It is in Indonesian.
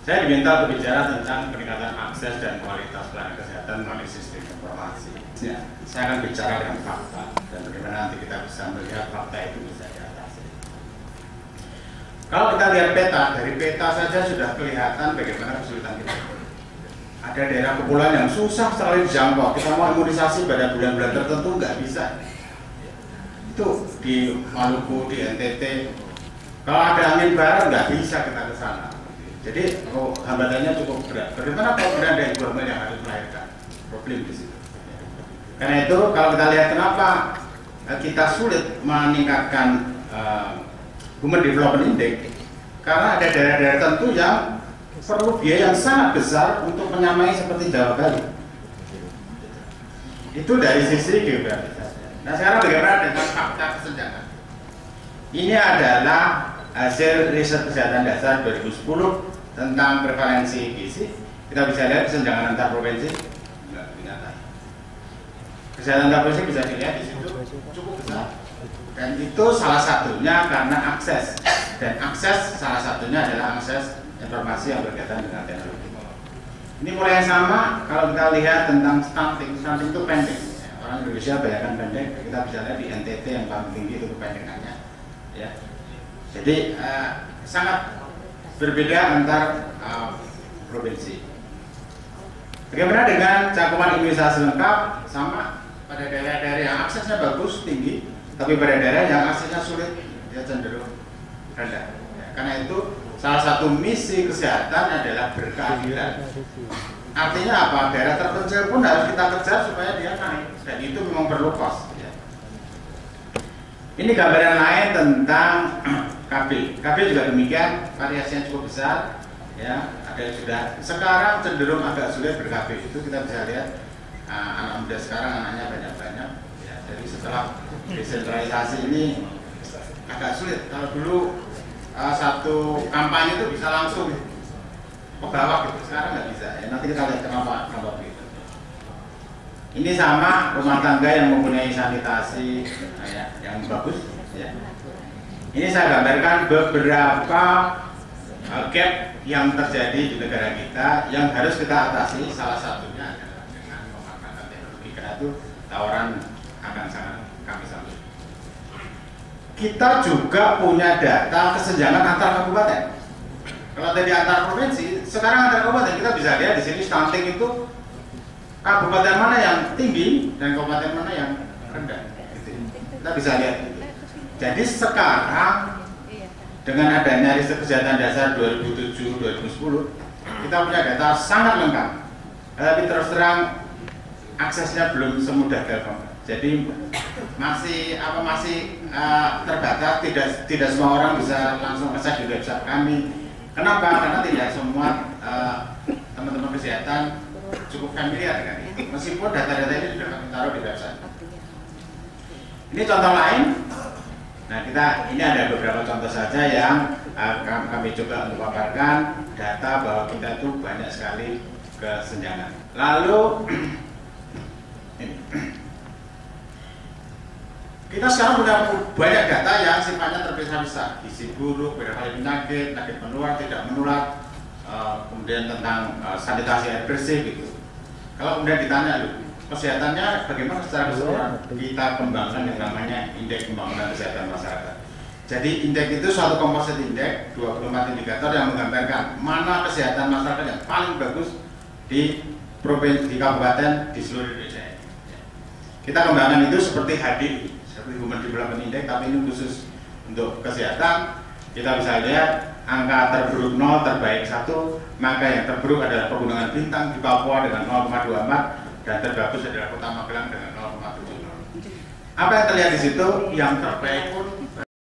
Saya diminta untuk bicara tentang peningkatan akses dan kualitas pelayanan kesehatan melalui sistem informasi. Ya, saya akan bicara dengan fakta dan bagaimana nanti kita bisa melihat fakta itu bisa diatasi. Kalau kita lihat peta, dari peta saja sudah kelihatan bagaimana kesulitan kita. Ada daerah kepulauan yang susah sekali dijangkau. Kita mau imunisasi pada bulan-bulan tertentu nggak bisa. Itu di Maluku, di NTT. Kalau ada angin barat nggak bisa kita ke sana. Jadi hambatannya cukup berat. Bagaimana program dari government yang harus melahirkan problem di situ. Karena itu kalau kita lihat kenapa kita sulit meningkatkan Human Development Index, karena ada daerah-daerah tertentu yang perlu biaya yang sangat besar untuk menyamai seperti Jawa Bali. Itu dari sisi geografisnya. Nah sekarang bagaimana dengan fakta kesenjangan? Ini adalah hasil riset kesehatan dasar 2010 tentang prevalensi gizi. Kita bisa lihat kesenjangan antar provinsi enggak kelihatan. Kesehatan antar provinsi bisa dilihat di situ cukup besar. Dan itu salah satunya karena akses. Dan akses salah satunya adalah akses informasi yang berkaitan dengan teknologi. Ini mulai yang sama kalau kita lihat tentang stunting. Stunting itu pendek. Orang Indonesia banyak pendek. Kita bisa lihat di NTT yang paling tinggi itu kependekannya. Ya. Jadi sangat berbeda antar provinsi. Bagaimana dengan cakupan imunisasi lengkap? Sama pada daerah-daerah yang aksesnya bagus tinggi, tapi pada daerah yang aksesnya sulit dia cenderung rendah. Ya, karena itu salah satu misi kesehatan adalah berkeadilan. Artinya apa? Daerah terpencil pun harus kita kejar supaya dia naik, dan itu memang perlu kos. Ya. Ini gambaran lain tentang KB. KB juga demikian, variasinya cukup besar. Ya, ada yang sudah sekarang cenderung agak sulit ber-KB. Itu kita bisa lihat anak muda sekarang anaknya banyak-banyak. Ya, jadi setelah desentralisasi ini agak sulit. Kalau dulu satu kampanye itu bisa langsung ke bawah gitu, sekarang nggak bisa. Ya, nanti kita lihat kenapa begitu. Ini sama rumah tangga yang mempunyai sanitasi yang bagus. Ya. Ini saya gambarkan beberapa gap yang terjadi di negara kita yang harus kita atasi. Salah satunya adalah dengan pemanfaatan teknologi, karena itu tawaran akan sangat kami sampaikan. Kita juga punya data kesenjangan antar kabupaten. Kalau tadi antar provinsi, sekarang antar kabupaten kita bisa lihat di sini stunting itu kabupaten mana yang tinggi dan kabupaten mana yang rendah. Gitu. Kita bisa lihat. Jadi sekarang dengan adanya riset kesehatan dasar 2007-2010 kita punya data sangat lengkap. Tapi terus terang aksesnya belum semudah Telkom. Jadi masih terbatas, tidak semua orang bisa langsung akses di website kami. Kenapa? Karena tidak semua teman-teman kesehatan cukup familiar dengan ini. Meskipun data-data ini sudah kami taruh di website. Ini contoh lain. Nah, ini ada beberapa contoh saja yang kami coba untuk paparkan data bahwa kita itu banyak sekali kesenjangan. Lalu ini. Kita sekarang punya banyak data yang sifatnya terpisah-pisah, gizi buruk, berbagai penyakit menular, tidak menular, kemudian tentang sanitasi air bersih gitu. Kalau kemudian ditanya kesehatannya bagaimana secara keseluruhan, kita kembangkan yang namanya indeks pembangunan kesehatan masyarakat. Jadi indeks itu suatu komposit indeks 24 indikator yang menggambarkan mana kesehatan masyarakat yang paling bagus di provinsi, di kabupaten, di seluruh Indonesia. Kita kembangkan itu seperti HDI, seperti Human Development Index, tapi ini khusus untuk kesehatan. Kita bisa lihat angka terburuk 0, terbaik 1, maka yang terburuk adalah Pegunungan Bintang di Papua dengan 0,24 dan terbagus adalah Kota Magelang dengan 0,70. Apa yang terlihat di situ? Yang terbaik pun